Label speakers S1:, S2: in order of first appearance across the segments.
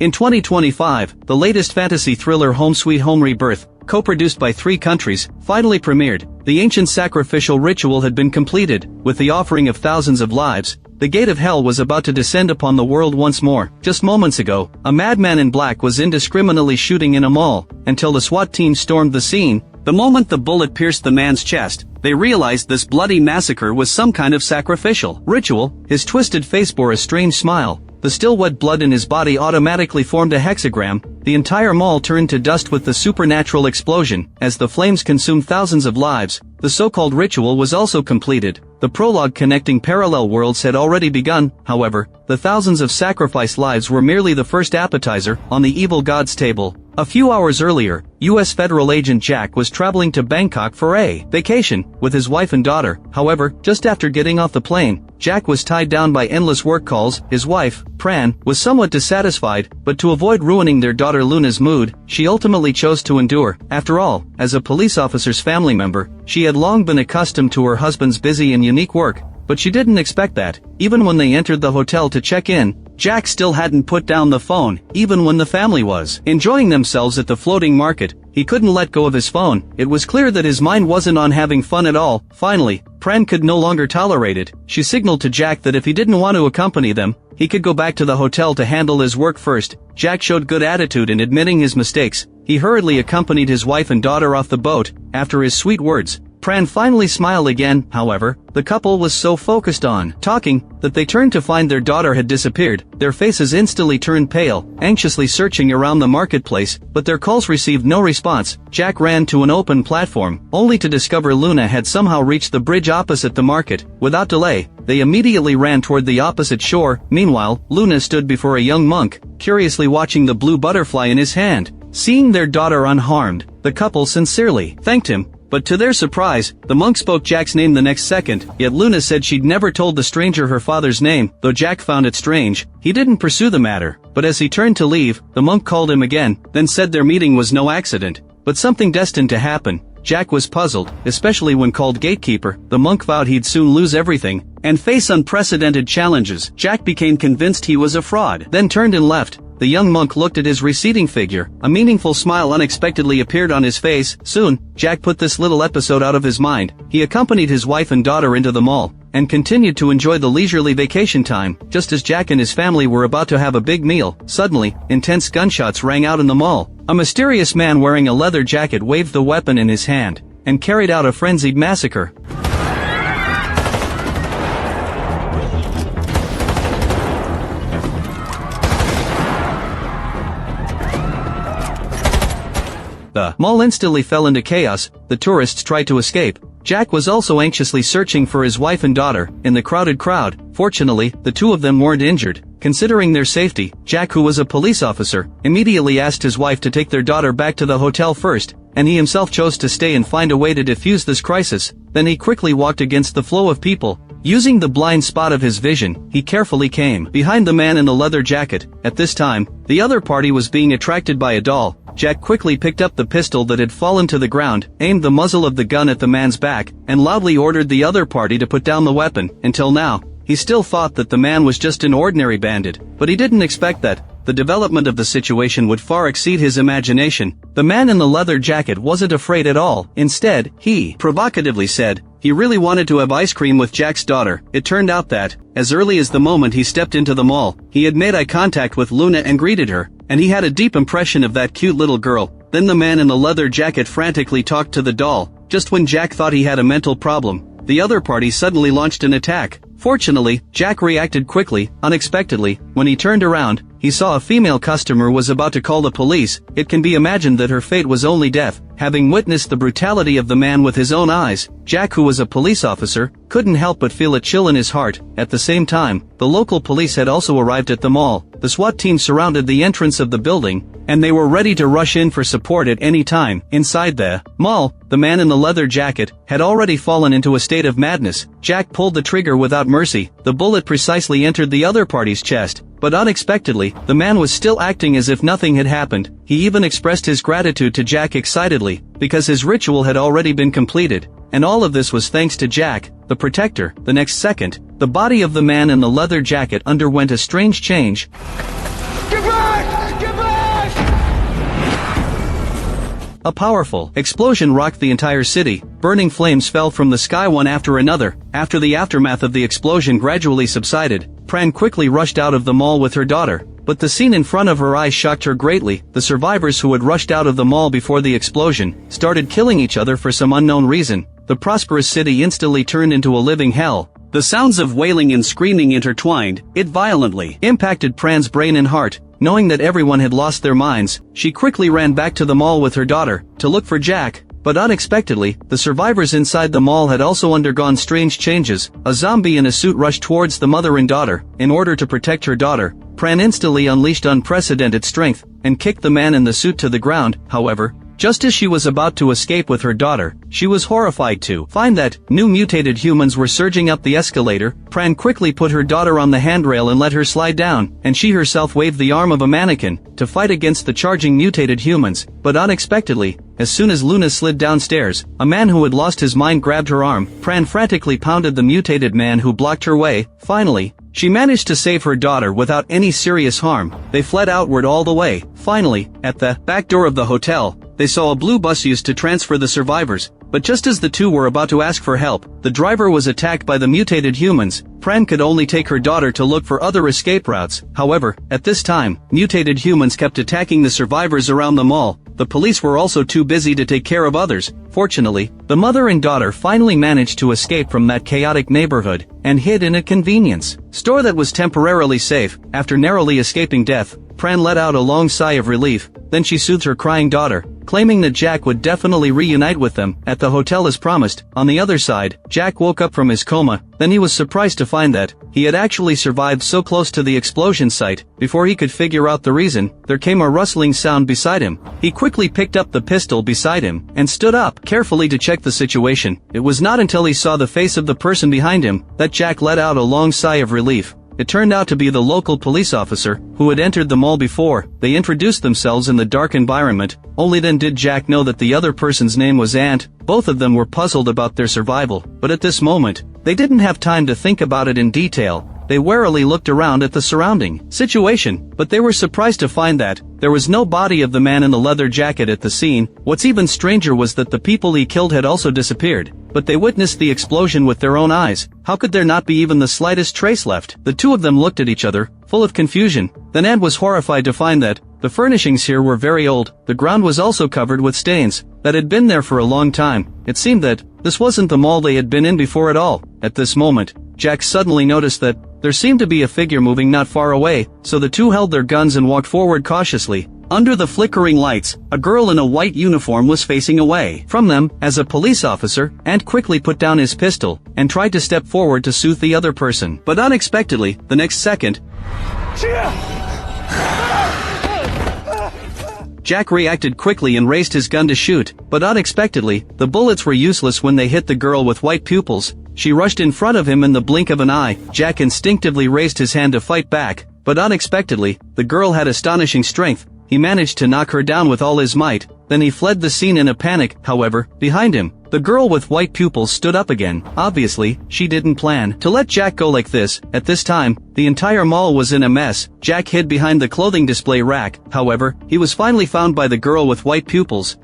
S1: In 2025, the latest fantasy thriller Home Sweet Home Rebirth, co-produced by 3 countries, finally premiered. The ancient sacrificial ritual had been completed. With the offering of thousands of lives, the gate of hell was about to descend upon the world once more. Just moments ago, a madman in black was indiscriminately shooting in a mall, until the SWAT team stormed the scene. The moment the bullet pierced the man's chest, they realized this bloody massacre was some kind of sacrificial ritual. His twisted face bore a strange smile. The still wet blood in his body automatically formed a hexagram. The entire mall turned to dust with the supernatural explosion. As the flames consumed thousands of lives, the so-called ritual was also completed. The prologue connecting parallel worlds had already begun. However, the thousands of sacrificed lives were merely the first appetizer on the evil god's table. A few hours earlier, U.S. federal agent Jack was traveling to Bangkok for a vacation with his wife and daughter. However, just after getting off the plane, Jack was tied down by endless work calls. His wife, Pran, was somewhat dissatisfied, but to avoid ruining their daughter Luna's mood, she ultimately chose to endure. After all, as a police officer's family member, she had long been accustomed to her husband's busy and unique work. But she didn't expect that. Even when they entered the hotel to check in, Jack still hadn't put down the phone. Even when the family was enjoying themselves at the floating market, he couldn't let go of his phone. It was clear that his mind wasn't on having fun at all. Finally, Pran could no longer tolerate it. She signaled to Jack that if he didn't want to accompany them, he could go back to the hotel to handle his work first. Jack showed good attitude in admitting his mistakes. He hurriedly accompanied his wife and daughter off the boat. After his sweet words, Pran finally smiled again. However, the couple was so focused on talking that they turned to find their daughter had disappeared. Their faces instantly turned pale, anxiously searching around the marketplace, but their calls received no response. Jack ran to an open platform, only to discover Luna had somehow reached the bridge opposite the market. Without delay, they immediately ran toward the opposite shore. Meanwhile, Luna stood before a young monk, curiously watching the blue butterfly in his hand. Seeing their daughter unharmed, the couple sincerely thanked him. But to their surprise, the monk spoke Jack's name the next second. Yet Luna said she'd never told the stranger her father's name. Though Jack found it strange, he didn't pursue the matter. But as he turned to leave, the monk called him again, then said their meeting was no accident, but something destined to happen. Jack was puzzled, especially when called gatekeeper. The monk vowed he'd soon lose everything and face unprecedented challenges. Jack became convinced he was a fraud, then turned and left. The young monk looked at his receding figure. A meaningful smile unexpectedly appeared on his face. Soon, Jack put this little episode out of his mind. He accompanied his wife and daughter into the mall, and continued to enjoy the leisurely vacation time. Just as Jack and his family were about to have a big meal, suddenly, intense gunshots rang out in the mall. A mysterious man wearing a leather jacket waved the weapon in his hand, and carried out a frenzied massacre. The mall instantly fell into chaos. The tourists tried to escape. Jack was also anxiously searching for his wife and daughter in the crowded crowd. Fortunately, the two of them weren't injured. Considering their safety, Jack, who was a police officer, immediately asked his wife to take their daughter back to the hotel first, and he himself chose to stay and find a way to defuse this crisis. Then he quickly walked against the flow of people. Using the blind spot of his vision, he carefully came behind the man in the leather jacket. At this time, the other party was being attracted by a doll. Jack quickly picked up the pistol that had fallen to the ground, aimed the muzzle of the gun at the man's back, and loudly ordered the other party to put down the weapon. Until now, he still thought that the man was just an ordinary bandit, but he didn't expect that the development of the situation would far exceed his imagination. The man in the leather jacket wasn't afraid at all. Instead, he provocatively said he really wanted to have ice cream with Jack's daughter. It turned out that, as early as the moment he stepped into the mall, he had made eye contact with Luna and greeted her, and he had a deep impression of that cute little girl. Then the man in the leather jacket frantically talked to the doll. Just when Jack thought he had a mental problem, the other party suddenly launched an attack. Fortunately, Jack reacted quickly. Unexpectedly, when he turned around, he saw a female customer was about to call the police. It can be imagined that her fate was only death. Having witnessed the brutality of the man with his own eyes, Jack, who was a police officer, couldn't help but feel a chill in his heart. At the same time, the local police had also arrived at the mall. The SWAT team surrounded the entrance of the building, and they were ready to rush in for support at any time. Inside the mall, the man in the leather jacket had already fallen into a state of madness. Jack pulled the trigger without mercy. The bullet precisely entered the other party's chest. But unexpectedly, the man was still acting as if nothing had happened. He even expressed his gratitude to Jack excitedly, because his ritual had already been completed. And all of this was thanks to Jack, the protector. The next second, the body of the man in the leather jacket underwent a strange change.
S2: Get back!
S1: A powerful explosion rocked the entire city. Burning flames fell from the sky one after another. After the aftermath of the explosion gradually subsided, Pran quickly rushed out of the mall with her daughter. But the scene in front of her eyes shocked her greatly. The survivors who had rushed out of the mall before the explosion started killing each other for some unknown reason. The prosperous city instantly turned into a living hell. The sounds of wailing and screaming intertwined. It violently impacted Pran's brain and heart. Knowing that everyone had lost their minds, she quickly ran back to the mall with her daughter to look for Jack. But unexpectedly, the survivors inside the mall had also undergone strange changes. A zombie in a suit rushed towards the mother and daughter. In order to protect her daughter, Pran instantly unleashed unprecedented strength and kicked the man in the suit to the ground. However, just as she was about to escape with her daughter, she was horrified to find that new mutated humans were surging up the escalator. Pran quickly put her daughter on the handrail and let her slide down, and she herself waved the arm of a mannequin to fight against the charging mutated humans. But unexpectedly, as soon as Luna slid downstairs, a man who had lost his mind grabbed her arm. Pran frantically pounded the mutated man who blocked her way. Finally, she managed to save her daughter without any serious harm. They fled outward all the way. Finally, at the back door of the hotel, they saw a blue bus used to transfer the survivors. But just as the two were about to ask for help, the driver was attacked by the mutated humans. Pran could only take her daughter to look for other escape routes. However, at this time, mutated humans kept attacking the survivors around the mall. The police were also too busy to take care of others. Fortunately, the mother and daughter finally managed to escape from that chaotic neighborhood and hid in a convenience store that was temporarily safe. After narrowly escaping death, Pran let out a long sigh of relief. Then she soothed her crying daughter, claiming that Jack would definitely reunite with them at the hotel as promised. On the other side, Jack woke up from his coma. Then he was surprised to find that he had actually survived so close to the explosion site. Before he could figure out the reason, there came a rustling sound beside him. He quickly picked up the pistol beside him and stood up carefully to check the situation. It was not until he saw the face of the person behind him that Jack let out a long sigh of relief. It turned out to be the local police officer who had entered the mall before. They introduced themselves in the dark environment. Only then did Jack know that the other person's name was Ant. Both of them were puzzled about their survival, but at this moment, they didn't have time to think about it in detail. They warily looked around at the surrounding situation, but they were surprised to find that there was no body of the man in the leather jacket at the scene. What's even stranger was that the people he killed had also disappeared, but they witnessed the explosion with their own eyes. How could there not be even the slightest trace left? The two of them looked at each other, full of confusion. Then Ant was horrified to find that the furnishings here were very old. The ground was also covered with stains that had been there for a long time. It seemed that this wasn't the mall they had been in before at all. At this moment, Jack suddenly noticed that there seemed to be a figure moving not far away, so the two held their guns and walked forward cautiously. Under the flickering lights, a girl in a white uniform was facing away from them. As a police officer, Ant quickly put down his pistol and tried to step forward to soothe the other person. But unexpectedly, the next second, Jack reacted quickly and raised his gun to shoot, but unexpectedly, the bullets were useless when they hit the girl with white pupils. She rushed in front of him in the blink of an eye. Jack instinctively raised his hand to fight back, but unexpectedly, the girl had astonishing strength. He managed to knock her down with all his might. Then he fled the scene in a panic. However, behind him, the girl with white pupils stood up again. Obviously, she didn't plan to let Jack go like this. At this time, the entire mall was in a mess. Jack hid behind the clothing display rack. However, he was finally found by the girl with white pupils.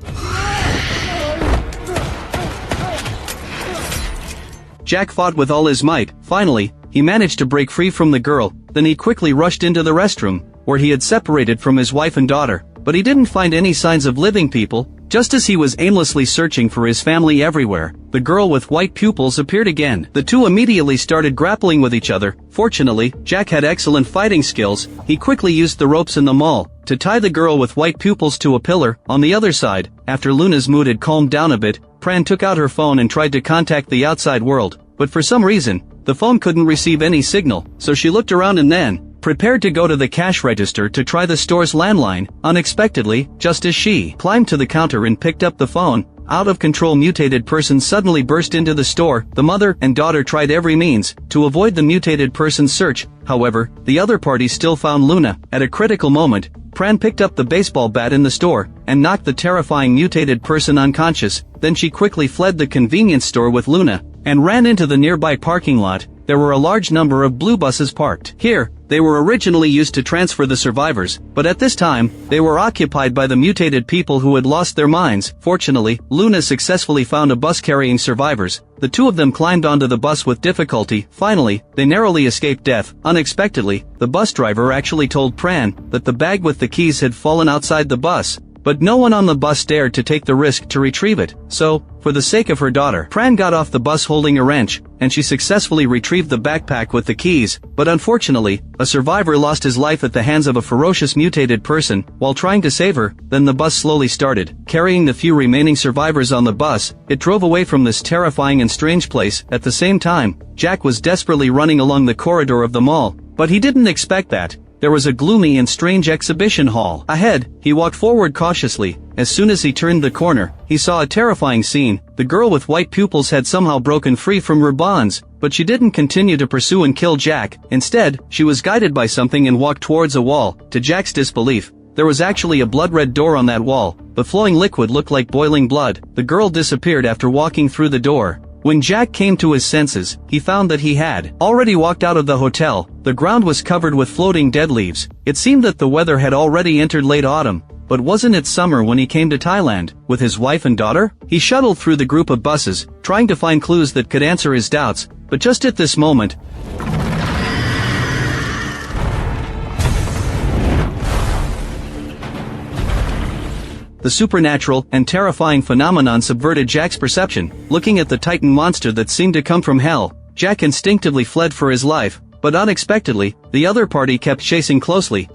S1: Jack fought with all his might. Finally, he managed to break free from the girl. Then he quickly rushed into the restroom, where he had separated from his wife and daughter. But he didn't find any signs of living people. Just as he was aimlessly searching for his family everywhere, the girl with white pupils appeared again. The two immediately started grappling with each other. Fortunately, Jack had excellent fighting skills. He quickly used the ropes in the mall to tie the girl with white pupils to a pillar. On the other side, after Luna's mood had calmed down a bit, Pran took out her phone and tried to contact the outside world. But for some reason, the phone couldn't receive any signal, so she looked around and then prepared to go to the cash register to try the store's landline. Unexpectedly, just as she climbed to the counter and picked up the phone, out-of-control mutated person suddenly burst into the store. The mother and daughter tried every means to avoid the mutated person's search. However, the other party still found Luna. At a critical moment, Pran picked up the baseball bat in the store and knocked the terrifying mutated person unconscious. Then she quickly fled the convenience store with Luna and ran into the nearby parking lot. there were a large number of blue buses parked. Here, they were originally used to transfer the survivors, but at this time, they were occupied by the mutated people who had lost their minds. Fortunately, Luna successfully found a bus carrying survivors. The two of them climbed onto the bus with difficulty. Finally, they narrowly escaped death. Unexpectedly, the bus driver actually told Pran that the bag with the keys had fallen outside the bus, but no one on the bus dared to take the risk to retrieve it. So, for the sake of her daughter, Pran got off the bus holding a wrench, and she successfully retrieved the backpack with the keys. But unfortunately, a survivor lost his life at the hands of a ferocious mutated person. While trying to save her, then the bus slowly started. Carrying the few remaining survivors on the bus, it drove away from this terrifying and strange place. At the same time, Jack was desperately running along the corridor of the mall, but he didn't expect that there was a gloomy and strange exhibition hall. Ahead, he walked forward cautiously. As soon as he turned the corner, he saw a terrifying scene. The girl with white pupils had somehow broken free from her bonds, but she didn't continue to pursue and kill Jack. Instead, she was guided by something and walked towards a wall. To Jack's disbelief, there was actually a blood-red door on that wall. The flowing liquid looked like boiling blood. The girl disappeared after walking through the door. When Jack came to his senses, he found that he had already walked out of the hotel. The ground was covered with floating dead leaves. It seemed that the weather had already entered late autumn. But wasn't it summer when he came to Thailand, with his wife and daughter? He shuttled through the group of buses, trying to find clues that could answer his doubts, but just at this moment, the supernatural and terrifying phenomenon subverted Jack's perception. Looking at the Titan monster that seemed to come from hell, Jack instinctively fled for his life, but unexpectedly, the other party kept chasing closely.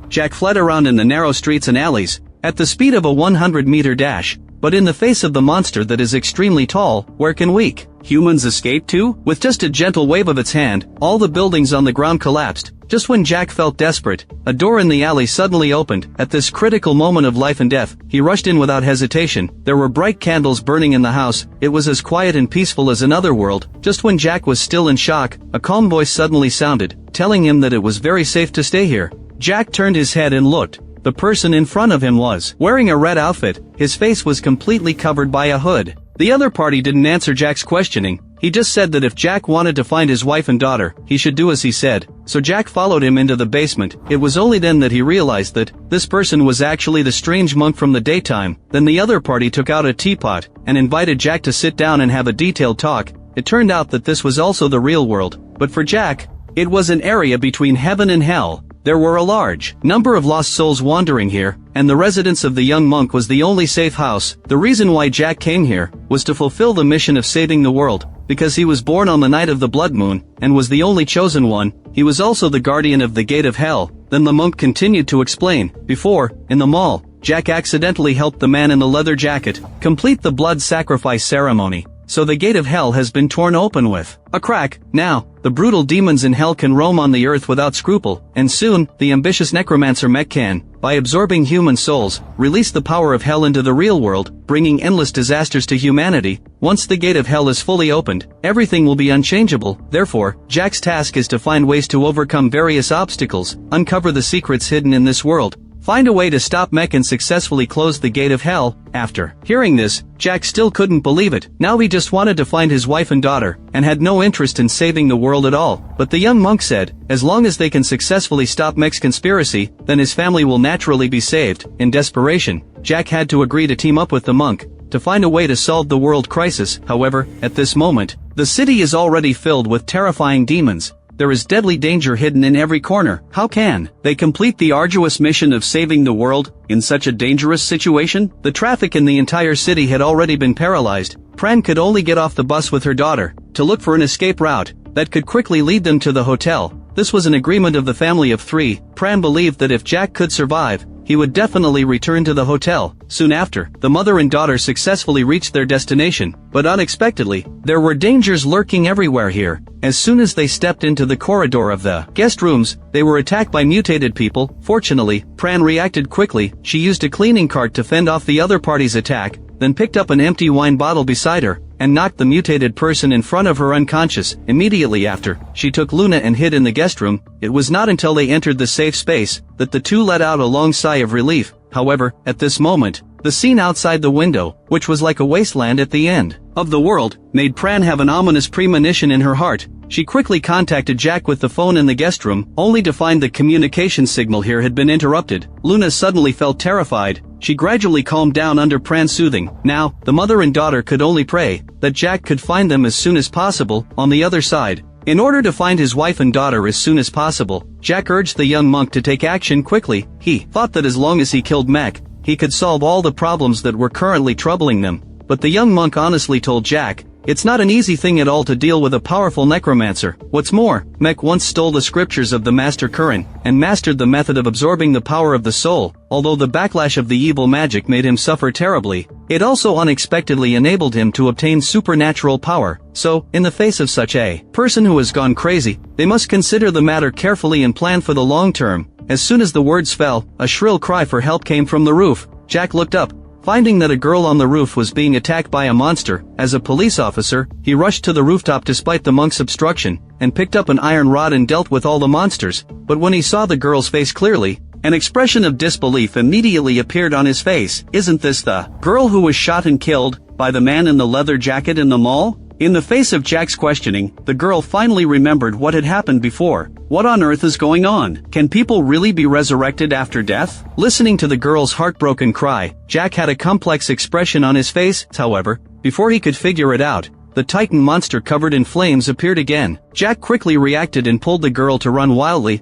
S1: Jack fled around in the narrow streets and alleys, at the speed of a 100-meter dash, but in the face of the monster that is extremely tall, where can weak humans escape to? With just a gentle wave of its hand, all the buildings on the ground collapsed. Just when Jack felt desperate, a door in the alley suddenly opened. At this critical moment of life and death, he rushed in without hesitation. There were bright candles burning in the house. It was as quiet and peaceful as another world. Just when Jack was still in shock, a calm voice suddenly sounded, telling him that it was very safe to stay here. Jack turned his head and looked. The person in front of him was wearing a red outfit. His face was completely covered by a hood. The other party didn't answer Jack's questioning. He just said that if Jack wanted to find his wife and daughter, he should do as he said. So Jack followed him into the basement. It was only then that he realized that this person was actually the strange monk from the daytime. Then the other party took out a teapot and invited Jack to sit down and have a detailed talk. It turned out that this was also the real world. But for Jack, it was an area between heaven and hell. There were a large number of lost souls wandering here, and the residence of the young monk was the only safe house. The reason why Jack came here was to fulfill the mission of saving the world, because he was born on the night of the blood moon, and was the only chosen one. He was also the guardian of the gate of hell. Then the monk continued to explain. Before, in the mall, Jack accidentally helped the man in the leather jacket complete the blood sacrifice ceremony. So the gate of hell has been torn open with a crack. Now, the brutal demons in hell can roam on the earth without scruple, and soon, the ambitious necromancer Mech can, by absorbing human souls, release the power of hell into the real world, bringing endless disasters to humanity. Once the gate of hell is fully opened, everything will be unchangeable. Therefore, Jack's task is to find ways to overcome various obstacles, uncover the secrets hidden in this world, find a way to stop Mech and successfully close the gate of hell. After hearing this, Jack still couldn't believe it. Now he just wanted to find his wife and daughter, and had no interest in saving the world at all. But the young monk said, as long as they can successfully stop Mech's conspiracy, then his family will naturally be saved. In desperation, Jack had to agree to team up with the monk to find a way to solve the world crisis. However, at this moment, the city is already filled with terrifying demons. There is deadly danger hidden in every corner. How can they complete the arduous mission of saving the world in such a dangerous situation? The traffic in the entire city had already been paralyzed. Pran could only get off the bus with her daughter to look for an escape route that could quickly lead them to the hotel. This was an agreement of the family of three. Pran believed that if Jack could survive, he would definitely return to the hotel. Soon after, the mother and daughter successfully reached their destination, but unexpectedly, there were dangers lurking everywhere here. As soon as they stepped into the corridor of the guest rooms, they were attacked by mutated people. Fortunately, Pran reacted quickly. She used a cleaning cart to fend off the other party's attack, then picked up an empty wine bottle beside her, and knocked the mutated person in front of her unconscious. Immediately after, she took Luna and hid in the guest room. It was not until they entered the safe space that the two let out a long sigh of relief. However, at this moment, the scene outside the window, which was like a wasteland at the end of the world, made Pran have an ominous premonition in her heart. She quickly contacted Jack with the phone in the guest room, only to find the communication signal here had been interrupted. Luna suddenly felt terrified. She gradually calmed down under Pran's soothing. Now, the mother and daughter could only pray that Jack could find them as soon as possible on the other side. In order to find his wife and daughter as soon as possible, Jack urged the young monk to take action quickly. He thought that as long as he killed Mech, he could solve all the problems that were currently troubling them. But the young monk honestly told Jack, it's not an easy thing at all to deal with a powerful necromancer. What's more, Mech once stole the scriptures of the Master Curran, and mastered the method of absorbing the power of the soul. Although the backlash of the evil magic made him suffer terribly, it also unexpectedly enabled him to obtain supernatural power. So, in the face of such a person who has gone crazy, they must consider the matter carefully and plan for the long term. As soon as the words fell, a shrill cry for help came from the roof. Jack looked up. Finding that a girl on the roof was being attacked by a monster, as a police officer, he rushed to the rooftop despite the monk's obstruction, and picked up an iron rod and dealt with all the monsters. But when he saw the girl's face clearly, an expression of disbelief immediately appeared on his face. Isn't this the girl who was shot and killed by the man in the leather jacket in the mall? In the face of Jack's questioning, the girl finally remembered what had happened before. What on earth is going on? Can people really be resurrected after death? Listening to the girl's heartbroken cry, Jack had a complex expression on his face. However, before he could figure it out, the Titan monster covered in flames appeared again. Jack quickly reacted and pulled the girl to run wildly.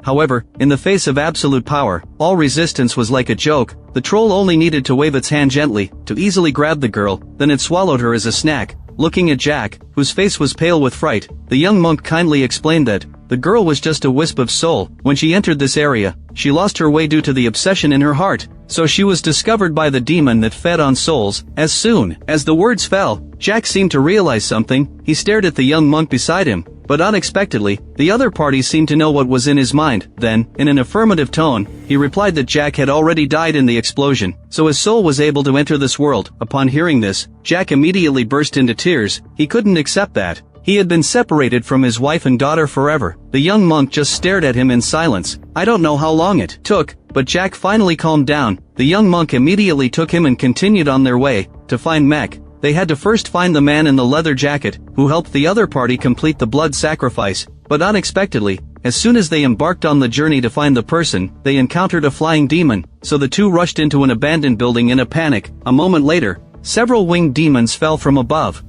S1: However, in the face of absolute power, all resistance was like a joke. The troll only needed to wave its hand gently to easily grab the girl, then it swallowed her as a snack. Looking at Jack, whose face was pale with fright, the young monk kindly explained that the girl was just a wisp of soul. When she entered this area, she lost her way due to the obsession in her heart, so she was discovered by the demon that fed on souls. As soon as the words fell, Jack seemed to realize something. He stared at the young monk beside him, but unexpectedly, the other party seemed to know what was in his mind. Then, in an affirmative tone, he replied that Jack had already died in the explosion, so his soul was able to enter this world. Upon hearing this, Jack immediately burst into tears. He couldn't accept that. He had been separated from his wife and daughter forever. The young monk just stared at him in silence. I don't know how long it took, but Jack finally calmed down. The young monk immediately took him and continued on their way to find Mech. They had to first find the man in the leather jacket, who helped the other party complete the blood sacrifice. But unexpectedly, as soon as they embarked on the journey to find the person, they encountered a flying demon, so the two rushed into an abandoned building in a panic. A moment later, several winged demons fell from above.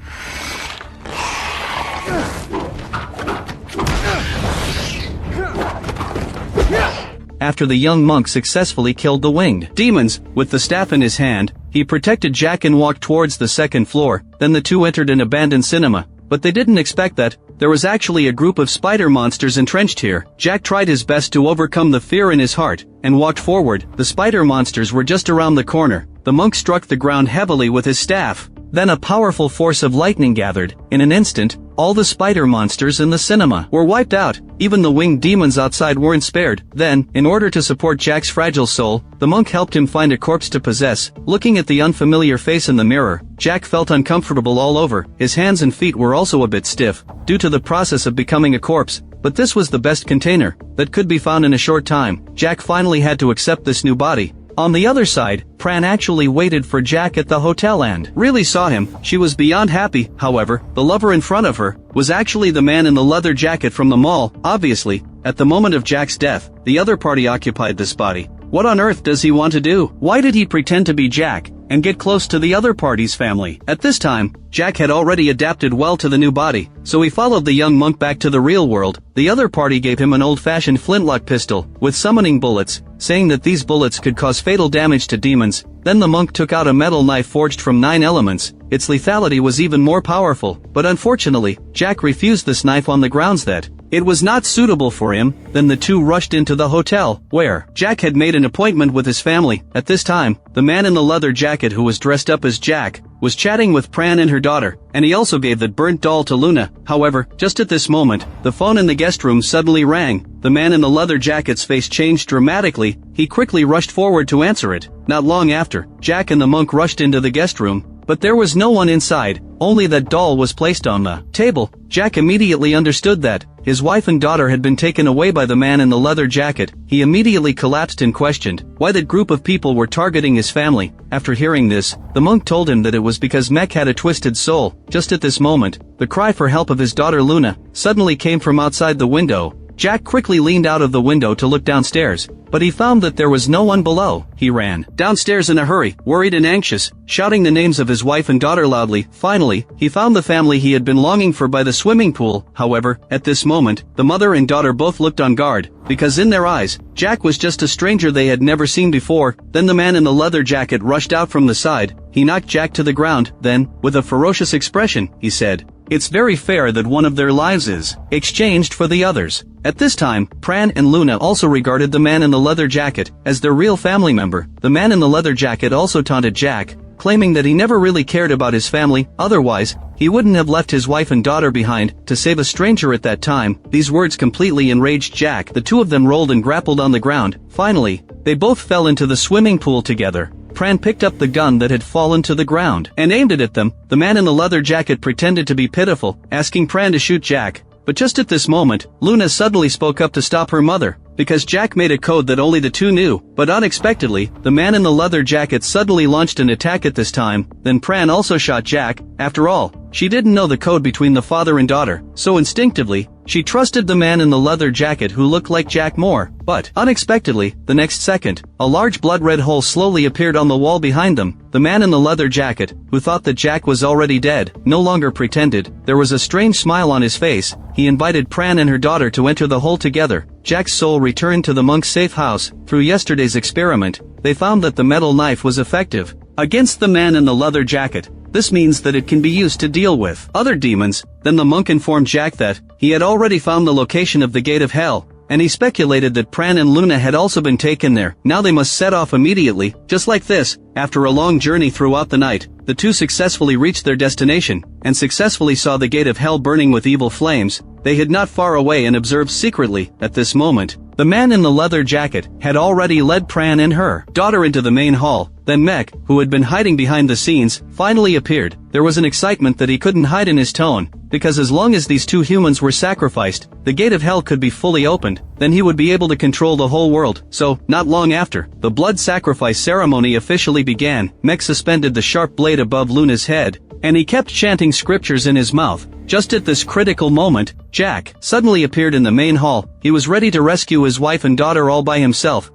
S1: After the young monk successfully killed the winged demons, with the staff in his hand, he protected Jack and walked towards the second floor. Then the two entered an abandoned cinema, but they didn't expect that there was actually a group of spider monsters entrenched here. Jack tried his best to overcome the fear in his heart, and walked forward. The spider monsters were just around the corner. The monk struck the ground heavily with his staff. Then a powerful force of lightning gathered. In an instant, all the spider monsters in the cinema were wiped out. Even the winged demons outside weren't spared. Then, in order to support Jack's fragile soul, the monk helped him find a corpse to possess. Looking at the unfamiliar face in the mirror, Jack felt uncomfortable all over. His hands and feet were also a bit stiff, due to the process of becoming a corpse. But this was the best container that could be found in a short time. Jack finally had to accept this new body. On the other side, Pran actually waited for Jack at the hotel and really saw him. She was beyond happy. However, the lover in front of her was actually the man in the leather jacket from the mall. Obviously, at the moment of Jack's death, the other party occupied this body. What on earth does he want to do? Why did he pretend to be Jack and get close to the other party's family? At this time, Jack had already adapted well to the new body, so he followed the young monk back to the real world. The other party gave him an old-fashioned flintlock pistol with summoning bullets, saying that these bullets could cause fatal damage to demons. Then the monk took out a metal knife forged from 9 elements. Its lethality was even more powerful, but unfortunately, Jack refused this knife on the grounds that it was not suitable for him. Then the two rushed into the hotel, where Jack had made an appointment with his family. At this time, the man in the leather jacket who was dressed up as Jack was chatting with Pran and her daughter, and he also gave that burnt doll to Luna. However, just at this moment, the phone in the guest room suddenly rang. The man in the leather jacket's face changed dramatically. He quickly rushed forward to answer it. Not long after, Jack and the monk rushed into the guest room. but there was no one inside, only that doll was placed on the table. Jack immediately understood that his wife and daughter had been taken away by the man in the leather jacket. He immediately collapsed and questioned why that group of people were targeting his family. After hearing this, the monk told him that it was because Mech had a twisted soul. Just at this moment, the cry for help of his daughter Luna suddenly came from outside the window. Jack quickly leaned out of the window to look downstairs, but he found that there was no one below. He ran downstairs in a hurry, worried and anxious, shouting the names of his wife and daughter loudly. Finally, he found the family he had been longing for by the swimming pool. However, at this moment, the mother and daughter both looked on guard, because in their eyes, Jack was just a stranger they had never seen before. Then the man in the leather jacket rushed out from the side. He knocked Jack to the ground. Then, with a ferocious expression, he said, "It's very fair that one of their lives is exchanged for the others." At this time, Pran and Luna also regarded the man in the leather jacket as their real family member. The man in the leather jacket also taunted Jack, claiming that he never really cared about his family, otherwise, he wouldn't have left his wife and daughter behind to save a stranger at that time. These words completely enraged Jack. The two of them rolled and grappled on the ground. Finally, they both fell into the swimming pool together. Pran picked up the gun that had fallen to the ground and aimed it at them. The man in the leather jacket pretended to be pitiful, asking Pran to shoot Jack. But just at this moment, Luna suddenly spoke up to stop her mother, because Jack made a code that only the two knew. But unexpectedly, the man in the leather jacket suddenly launched an attack at this time. Then Pran also shot Jack. After all, she didn't know the code between the father and daughter, so instinctively, she trusted the man in the leather jacket who looked like Jack more. But, unexpectedly, the next second, a large blood-red hole slowly appeared on the wall behind them. The man in the leather jacket, who thought that Jack was already dead, no longer pretended. There was a strange smile on his face. He invited Pran and her daughter to enter the hole together. Jack's soul returned to the monk's safe house. Through yesterday's experiment, they found that the metal knife was effective against the man in the leather jacket. This means that it can be used to deal with other demons. Then the monk informed Jack that he had already found the location of the Gate of Hell, and he speculated that Pran and Luna had also been taken there. Now they must set off immediately. Just like this, after a long journey throughout the night, the two successfully reached their destination, and successfully saw the Gate of Hell burning with evil flames. They hid not far away and observed secretly. At this moment, the man in the leather jacket had already led Pran and her daughter into the main hall. Then Mech, who had been hiding behind the scenes, finally appeared. There was an excitement that he couldn't hide in his tone, because as long as these two humans were sacrificed, the Gate of Hell could be fully opened, then he would be able to control the whole world. So, not long after, the blood sacrifice ceremony officially began. Mech suspended the sharp blade above Luna's head, and he kept chanting scriptures in his mouth. Just at this critical moment, Jack suddenly appeared in the main hall. He was ready to rescue his wife and daughter all by himself.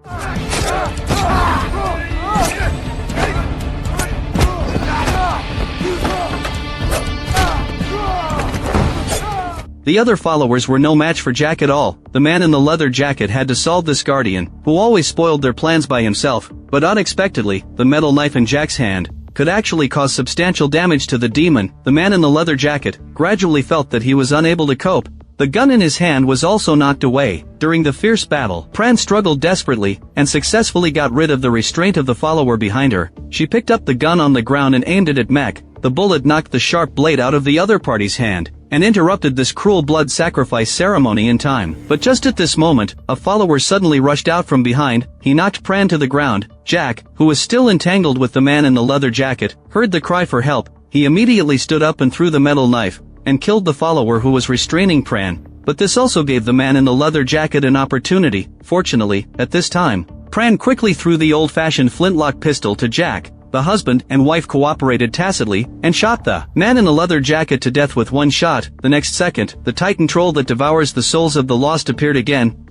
S1: The other followers were no match for Jack at all. The man in the leather jacket had to solve this guardian, who always spoiled their plans by himself. But unexpectedly, the metal knife in Jack's hand could actually cause substantial damage to the demon. The man in the leather jacket gradually felt that he was unable to cope. The gun in his hand was also knocked away. During the fierce battle, Pran struggled desperately, and successfully got rid of the restraint of the follower behind her. She picked up the gun on the ground and aimed it at Mech. The bullet knocked the sharp blade out of the other party's hand, and interrupted this cruel blood sacrifice ceremony in time. But just at this moment, a follower suddenly rushed out from behind. He knocked Pran to the ground. Jack, who was still entangled with the man in the leather jacket, heard the cry for help. He immediately stood up and threw the metal knife, and killed the follower who was restraining Pran. But this also gave the man in the leather jacket an opportunity. Fortunately, at this time, Pran quickly threw the old-fashioned flintlock pistol to Jack. The husband and wife cooperated tacitly, and shot the man in the leather jacket to death with one shot. The next second, the Titan troll that devours the souls of the lost appeared again.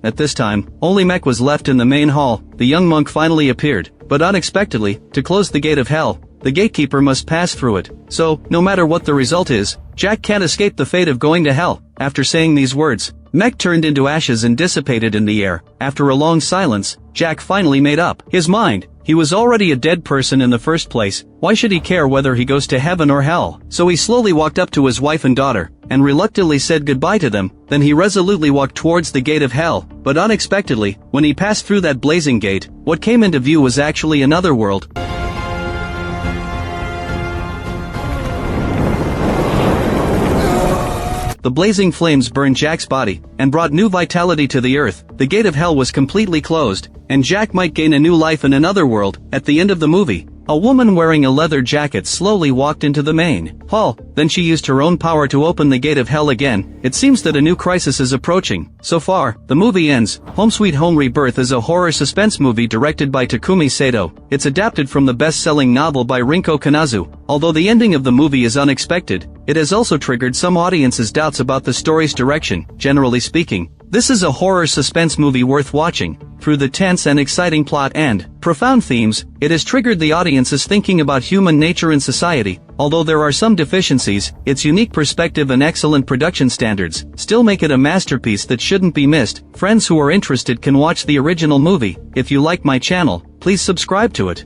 S1: At this time, only Mech was left in the main hall. The young monk finally appeared, but unexpectedly, to close the Gate of Hell, the gatekeeper must pass through it. So, no matter what the result is, Jack can't escape the fate of going to hell. After saying these words, Mech turned into ashes and dissipated in the air. After a long silence, Jack finally made up his mind. He was already a dead person in the first place. Why should he care whether he goes to heaven or hell? So he slowly walked up to his wife and daughter, and reluctantly said goodbye to them. Then he resolutely walked towards the Gate of Hell. But unexpectedly, when he passed through that blazing gate, what came into view was actually another world. the blazing flames burned Jack's body and brought new vitality to the earth. The gate of hell was completely closed, and Jack might gain a new life in another world. At the end of the movie, a woman wearing a leather jacket slowly walked into the main hall, then she used her own power to open the gate of hell again. It seems that a new crisis is approaching. So far, the movie ends. Home Sweet Home Rebirth is a horror suspense movie directed by Takumi Sato. It's adapted from the best-selling novel by Rinko Kanazu. Although the ending of the movie is unexpected, it has also triggered some audiences' doubts about the story's direction. Generally speaking, this is a horror suspense movie worth watching. Through the tense and exciting plot and profound themes, it has triggered the audience's thinking about human nature and society. Although there are some deficiencies, its unique perspective and excellent production standards still make it a masterpiece that shouldn't be missed. Friends who are interested can watch the original movie. If you like my channel, please subscribe to it.